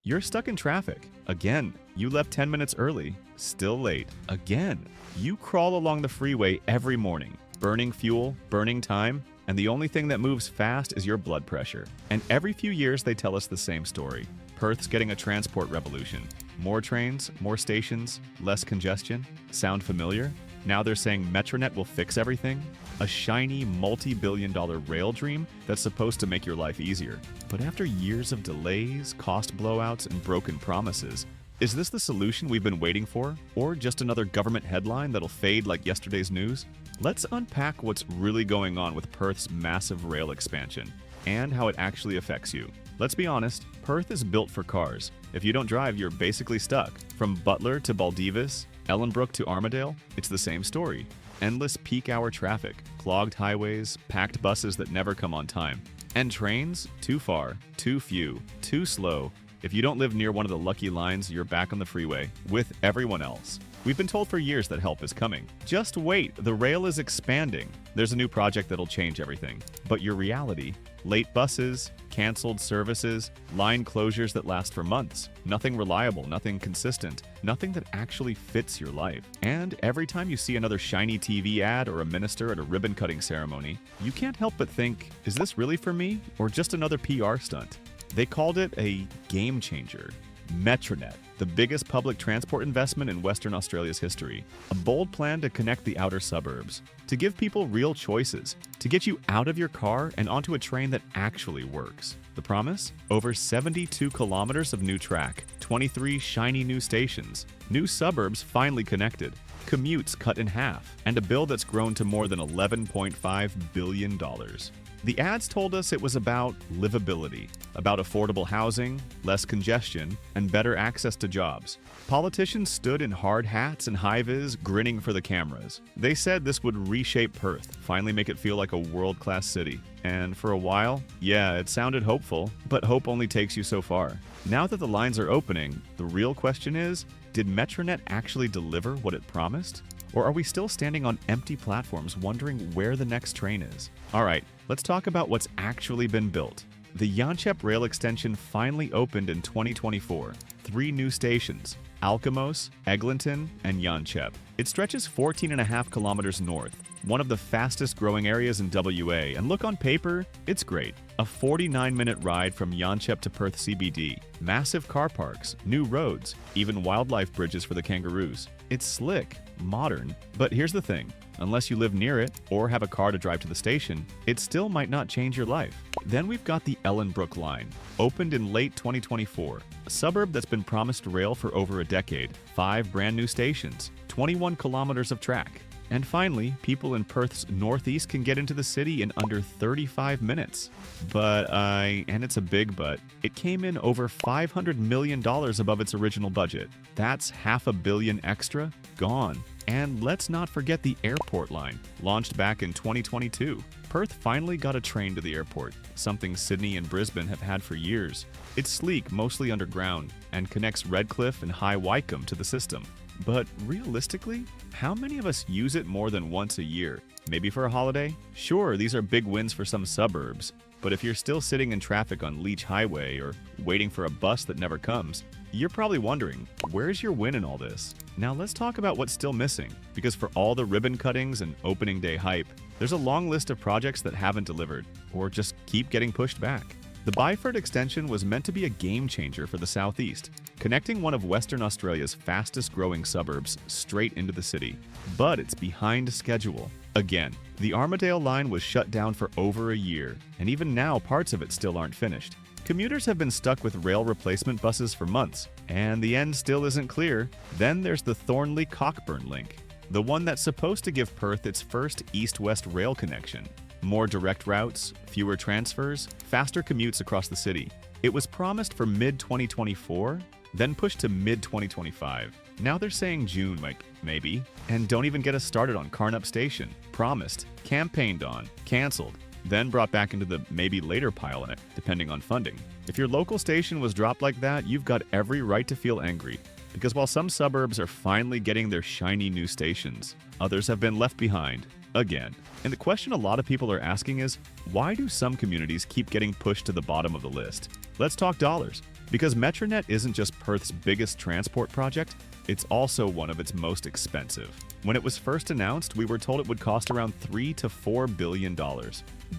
You're stuck in traffic. Again, you left 10 minutes early. Still late. Again. You crawl along the freeway every morning, burning fuel, burning time, and the only thing that moves fast is your blood pressure. And every few years they tell us the same story. Perth's getting a transport revolution. More trains, more stations, less congestion. Sound familiar? Now they're saying Metronet will fix everything? A shiny, multi-billion-dollar rail dream that's supposed to make your life easier. But after years of delays, cost blowouts, and broken promises, is this the solution we've been waiting for? Or just another government headline that'll fade like yesterday's news? Let's unpack what's really going on with Perth's massive rail expansion and how it actually affects you. Let's be honest, Perth is built for cars. If you don't drive, you're basically stuck. From Butler to Baldivis, Ellenbrook to Armadale, it's the same story. Endless peak hour traffic, clogged highways, packed buses that never come on time. And trains, too far, too few, too slow. If you don't live near one of the lucky lines, you're back on the freeway with everyone else. We've been told for years that help is coming. Just wait, the rail is expanding. There's a new project that'll change everything. But your reality, late buses, canceled services, line closures that last for months. Nothing reliable, nothing consistent, nothing that actually fits your life. And every time you see another shiny TV ad or a minister at a ribbon-cutting ceremony, you can't help but think, is this really for me or just another PR stunt? They called it a game changer. Metronet, the biggest public transport investment in Western Australia's history. A bold plan to connect the outer suburbs, to give people real choices, to get you out of your car and onto a train that actually works. The promise? Over 72 kilometers of new track, 23 shiny new stations, new suburbs finally connected, commutes cut in half, and a bill that's grown to more than $11.5 billion. The ads told us it was about livability, about affordable housing, less congestion, and better access to jobs. Politicians stood in hard hats and high-vis, grinning for the cameras. They said this would reshape Perth, finally make it feel like a world-class city. And for a while, yeah, it sounded hopeful, but hope only takes you so far. Now that the lines are opening, the real question is, did Metronet actually deliver what it promised? Or are we still standing on empty platforms wondering where the next train is? Alright, let's talk about what's actually been built. The Yanchep rail extension finally opened in 2024. 3 new stations, Alkimos, Eglinton, and Yanchep. It stretches 14.5 kilometers north, one of the fastest growing areas in WA, and look, on paper, it's great. A 49-minute ride from Yanchep to Perth CBD, massive car parks, new roads, even wildlife bridges for the kangaroos. It's slick, modern, but here's the thing. Unless you live near it or have a car to drive to the station, it still might not change your life. Then we've got the Ellenbrook line, opened in late 2024, a suburb that's been promised rail for over a decade, 5 brand new stations, 21 kilometers of track. And finally, people in Perth's northeast can get into the city in under 35 minutes. And it's a big but, it came in over $500 million above its original budget. That's $500 million extra gone. And let's not forget the airport line, launched back in 2022. Perth finally got a train to the airport, something Sydney and Brisbane have had for years. It's sleek, mostly underground, and connects Redcliffe and High Wycombe to the system. But realistically, how many of us use it more than once a year? Maybe for a holiday? Sure, these are big wins for some suburbs, but if you're still sitting in traffic on Leach Highway or waiting for a bus that never comes, you're probably wondering, where's your win in all this? Now let's talk about what's still missing, because for all the ribbon cuttings and opening day hype, there's a long list of projects that haven't delivered, or just keep getting pushed back. The Byford extension was meant to be a game changer for the southeast, connecting one of Western Australia's fastest growing suburbs straight into the city. But it's behind schedule. Again, the Armadale line was shut down for over a year, and even now parts of it still aren't finished. Commuters have been stuck with rail replacement buses for months, and the end still isn't clear. Then there's the Thornley-Cockburn link, the one that's supposed to give Perth its first east-west rail connection. More direct routes, fewer transfers, faster commutes across the city. It was promised for mid-2024, then pushed to mid-2025. Now they're saying June, maybe. And don't even get us started on Carnup Station. Promised, campaigned on, cancelled, then brought back into the maybe later pile, depending on funding. If your local station was dropped like that, you've got every right to feel angry. Because while some suburbs are finally getting their shiny new stations, others have been left behind. Again. And the question a lot of people are asking is, why do some communities keep getting pushed to the bottom of the list? Let's talk dollars. Because Metronet isn't just Perth's biggest transport project, it's also one of its most expensive. When it was first announced, we were told it would cost around $3 to $4 billion.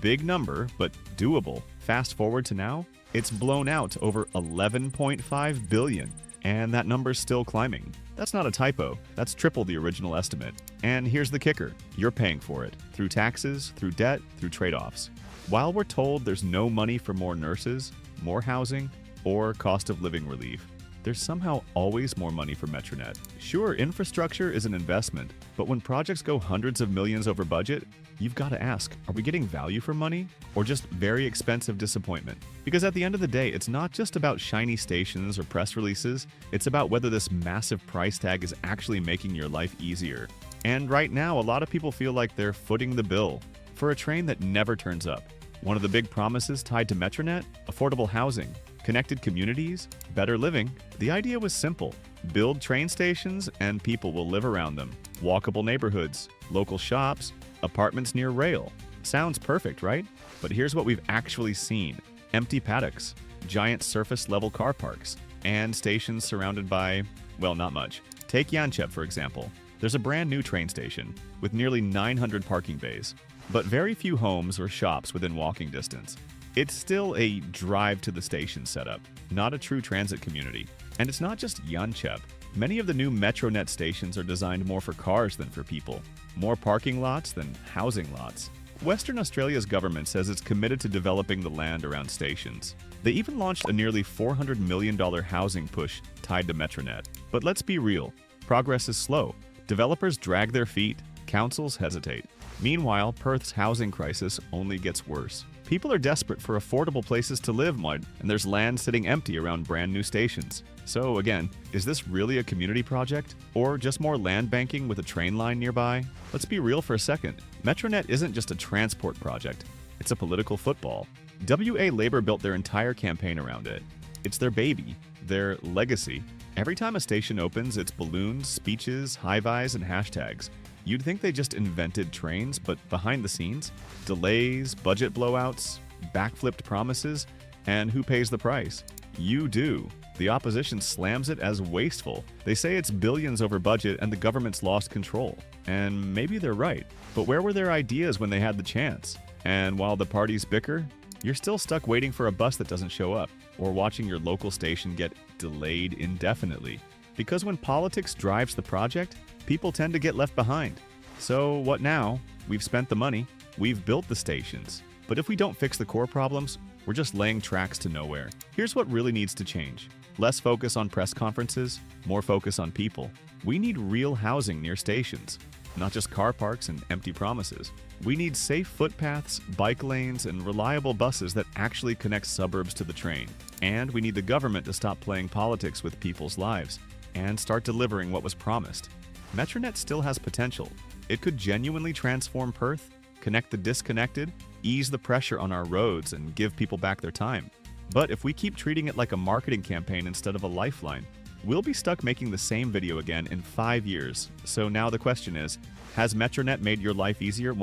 Big number, but doable. Fast forward to now, it's blown out to over $11.5 billion, and that number's still climbing. That's not a typo, that's triple the original estimate. And here's the kicker, you're paying for it, through taxes, through debt, through trade-offs. While we're told there's no money for more nurses, more housing, or cost of living relief, there's somehow always more money for Metronet. Sure, infrastructure is an investment, but when projects go hundreds of millions over budget, you've got to ask, are we getting value for money or just very expensive disappointment? Because at the end of the day, it's not just about shiny stations or press releases, it's about whether this massive price tag is actually making your life easier. And right now, a lot of people feel like they're footing the bill for a train that never turns up. One of the big promises tied to Metronet? Affordable housing, connected communities, better living. The idea was simple. Build train stations and people will live around them. Walkable neighborhoods, local shops, apartments near rail. Sounds perfect, right? But here's what we've actually seen. Empty paddocks, giant surface-level car parks, and stations surrounded by, well, not much. Take Yanchep, for example. There's a brand new train station with nearly 900 parking bays, but very few homes or shops within walking distance. It's still a drive to the station setup, not a true transit community. And it's not just Yanchep. Many of the new Metronet stations are designed more for cars than for people. More parking lots than housing lots. Western Australia's government says it's committed to developing the land around stations. They even launched a nearly $400 million housing push tied to Metronet. But let's be real, progress is slow. Developers drag their feet, councils hesitate. Meanwhile, Perth's housing crisis only gets worse. People are desperate for affordable places to live, and there's land sitting empty around brand new stations. So again, is this really a community project? Or just more land banking with a train line nearby? Let's be real for a second. Metronet isn't just a transport project, it's a political football. WA Labour built their entire campaign around it. It's their baby, their legacy. Every time a station opens, it's balloons, speeches, high-vis, and hashtags. You'd think they just invented trains, but behind the scenes, delays, budget blowouts, backflipped promises, and who pays the price? You do. The opposition slams it as wasteful. They say it's billions over budget and the government's lost control. And maybe they're right. But where were their ideas when they had the chance? And while the parties bicker, you're still stuck waiting for a bus that doesn't show up, or watching your local station get delayed indefinitely. Because when politics drives the project, people tend to get left behind. So what now? We've spent the money, we've built the stations. But if we don't fix the core problems, we're just laying tracks to nowhere. Here's what really needs to change. Less focus on press conferences, more focus on people. We need real housing near stations, not just car parks and empty promises. We need safe footpaths, bike lanes, and reliable buses that actually connect suburbs to the train. And we need the government to stop playing politics with people's lives and start delivering what was promised. Metronet still has potential. It could genuinely transform Perth, connect the disconnected, ease the pressure on our roads, and give people back their time. But if we keep treating it like a marketing campaign instead of a lifeline, we'll be stuck making the same video again in 5 years. So now the question is, has Metronet made your life easier,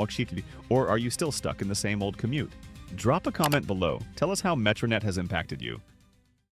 or are you still stuck in the same old commute? Drop a comment below. Tell us how Metronet has impacted you.